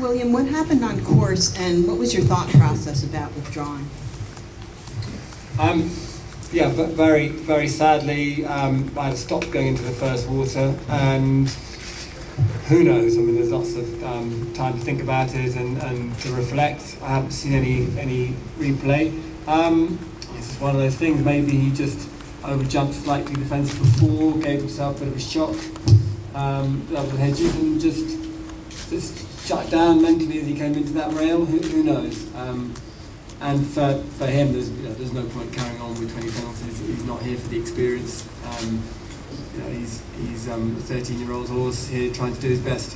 William, what happened on course, and what was your thought process about withdrawing? Yeah, but very sadly, I had stopped going into the first water, and who knows? I mean, there's lots of time to think about it and to reflect. I haven't seen any replay. It's just one of those things. Maybe he just overjumped slightly defensive before, gave himself a bit of a shock over the hedges, and just shut down mentally as he came into that rail. Who knows? And for him, there's no point carrying on with 20 penalties. He's not here for the experience. He's a 13-year-old horse here trying to do his best.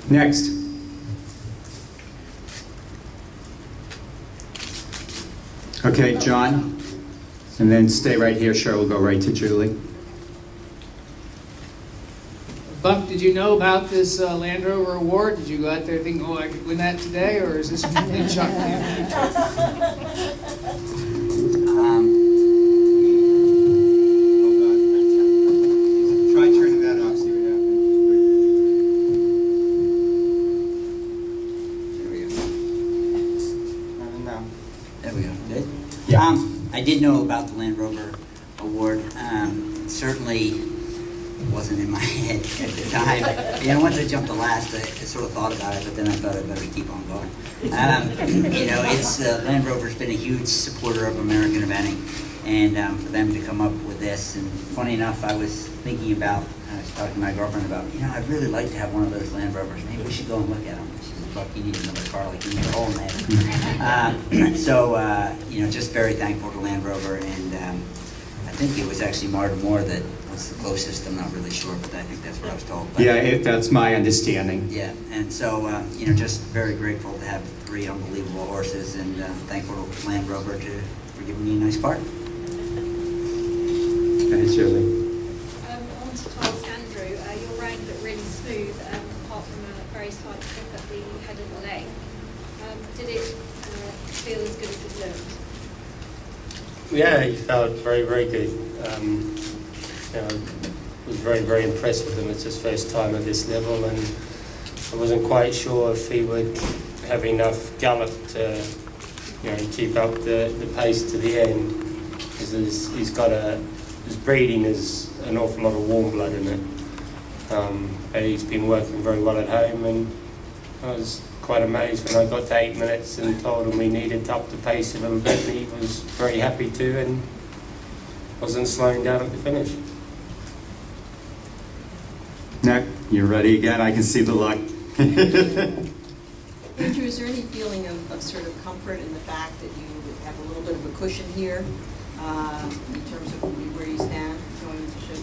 Next. Okay, John. And then stay right here. Cheryl will go right to Julie. Buck, did you know about this Land Rover award? Did you go out there thinking, oh, I could win that today, or is this a complete shock to you? Try turning that off, see what happens. There we go. No. There we go. Good? Yeah. I did know about the Land Rover Award. It certainly wasn't in my head at the time. Once I jumped the last, I sort of thought about it, but then I thought I'd better keep on going. It's Land Rover's been a huge supporter of American eventing, and for them to come up with this, and funny enough, I was thinking about, I was talking to my girlfriend about, I'd really like to have one of those Land Rovers. Maybe we should go and look at them. She said, Buck, you need another car like you need a hole in there. Just very thankful to Land Rover, and I think it was actually Martin Moore that was the closest. I'm not really sure, but I think that's what I was told. But, Yeah, that's my understanding. yeah, and so, just very grateful to have 3 unbelievable horses, and thankful to Land Rover for giving me a nice cart. Okay, Julie. I wanted to ask Andrew, your round looked really smooth, apart from a very slight trip at the head of the leg. Did it feel as good as it looked? Yeah, he felt very, very good. Was very impressed with him. It's his first time at this level, and I wasn't quite sure if he would have enough gallop to, keep up the pace to the end. Because his breeding is an awful lot of warm blood in it. But he's been working very well at home, and I was quite amazed when I got to 8 minutes and told him we needed to up the pace a little bit, and he was very happy to, and wasn't slowing down at the finish. Nick, you ready again? I can see the look. Andrew, is there any feeling of sort of comfort in the fact that you would have a little bit of a cushion here in terms of where you stand going into show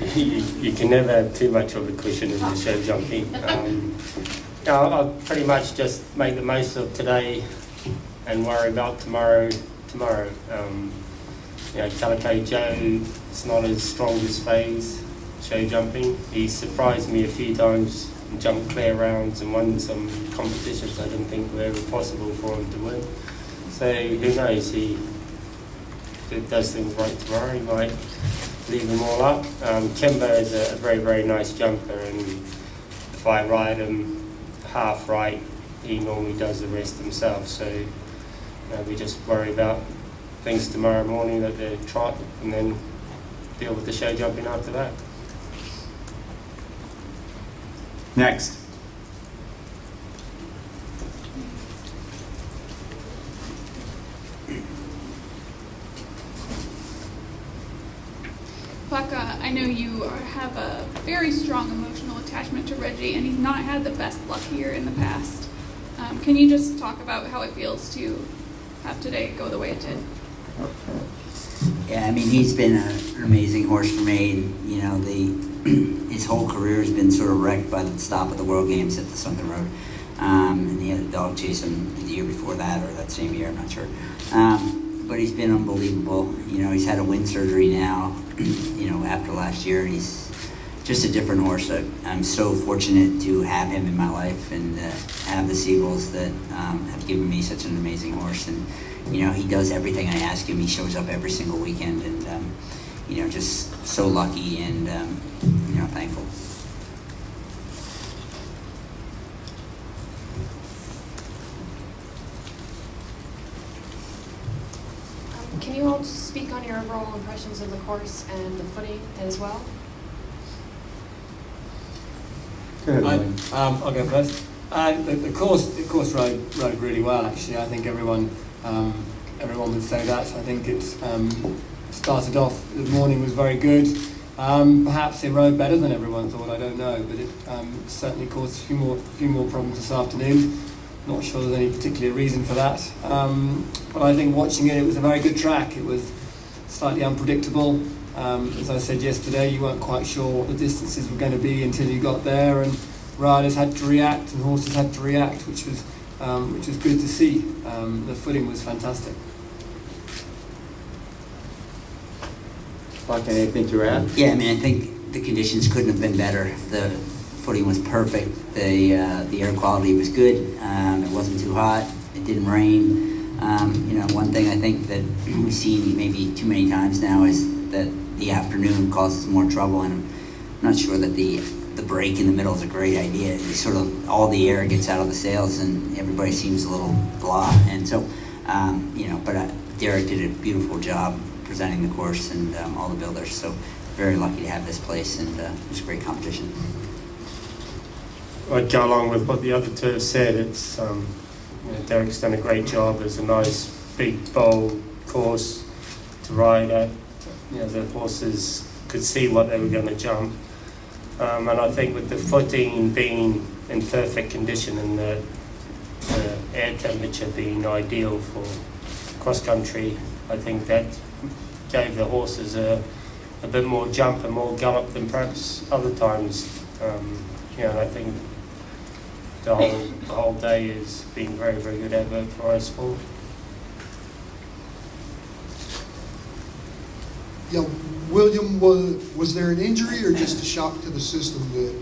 jumping? You can never have too much of a cushion in the show jumping. I'll pretty much just make the most of today and worry about tomorrow. Calico Joe, it's not his strongest phase, show jumping. He surprised me a few times and jumped clear rounds and won some competitions I didn't think were ever possible for him to win. So who knows, he does things right tomorrow, he might leave them all up. Kimber is a very, very nice jumper, and if I ride him half right, he normally does the rest himself. So we just worry about things tomorrow morning at the trot, and then deal with the show jumping after that. Next. Buck, I know you have a very strong emotional attachment to Reggie, and he's not had the best luck here in the past. Can you just talk about how it feels to have today go the way it did? Yeah, he's been an amazing horse for me, and his whole career has been sort of wrecked by the stop of the World Games at the Sunday Road, and he had a dog chase him the year before that, or that same year, I'm not sure. But he's been unbelievable. He's had a wind surgery now, after last year, and he's just a different horse. I'm so fortunate to have him in my life, and have the Seagulls that have given me such an amazing horse. And he does everything I ask him. He shows up every single weekend, and just so lucky and thankful. Can you all just speak on your overall impressions of the course and the footing as well? I'll go first. The course rode really well, actually. I think everyone would say that. I think it started off, the morning was very good. Perhaps it rode better than everyone thought, I don't know, but it certainly caused a few more problems this afternoon. Not sure there's any particular reason for that. But I think watching it was a very good track. It was slightly unpredictable. As I said yesterday, you weren't quite sure what the distances were going to be until you got there, and riders had to react and horses had to react, which was good to see. The footing was fantastic. Buck, anything to add? Yeah, I think the conditions couldn't have been better. The footing was perfect. The air quality was good. It wasn't too hot. It didn't rain. One thing I think that we've seen maybe too many times now is that the afternoon causes more trouble, and I'm not sure that the break in the middle is a great idea. It's sort of all the air gets out of the sails, and everybody seems a little blah. And so, but Derek did a beautiful job presenting the course and all the builders. So very lucky to have this place, and it was a great competition. I'd go along with what the other two have said. It's Derek's done a great job. It's a nice, big, bold course to ride at. The horses could see what they were going to jump. And I think with the footing being in perfect condition and the air temperature being ideal for cross-country, I think that gave the horses a bit more jump and more gallop than perhaps other times. And I think the whole day has been very, very good effort for us all. Yeah, William, was there an injury or just a shock to the system that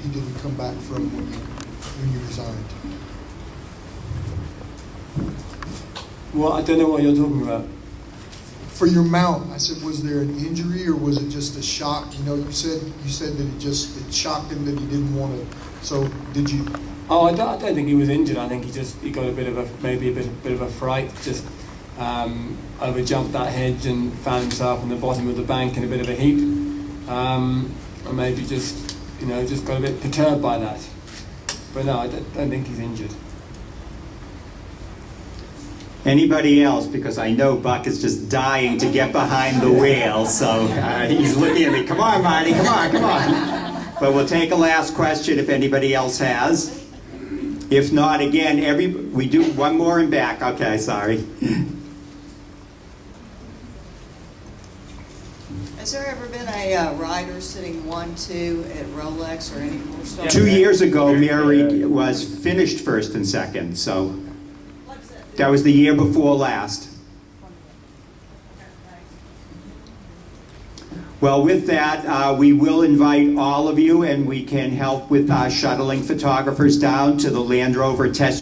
he didn't come back from when you resigned? Well, I don't know what you're talking about. For your mount, I said, was there an injury or was it just a shock? You said that it shocked him that he didn't want to. So did you? Oh, I don't think he was injured. I think he got a bit of a fright. Just over jumped that hedge and found himself on the bottom of the bank in a bit of a heap, or maybe just got a bit perturbed by that. But no, I don't think he's injured. Anybody else? Because I know Buck is just dying to get behind the wheel, so he's looking at me. Come on, Marty, come on. But we'll take a last question if anybody else has. If not, again, we do one more in back. Okay, sorry. Has there ever been a rider sitting 1-2 at Rolex or any 4-star? 2 years ago, Mary was finished first and second, so that was the year before last. Well, with that, we will invite all of you, and we can help with shuttling photographers down to the Land Rover test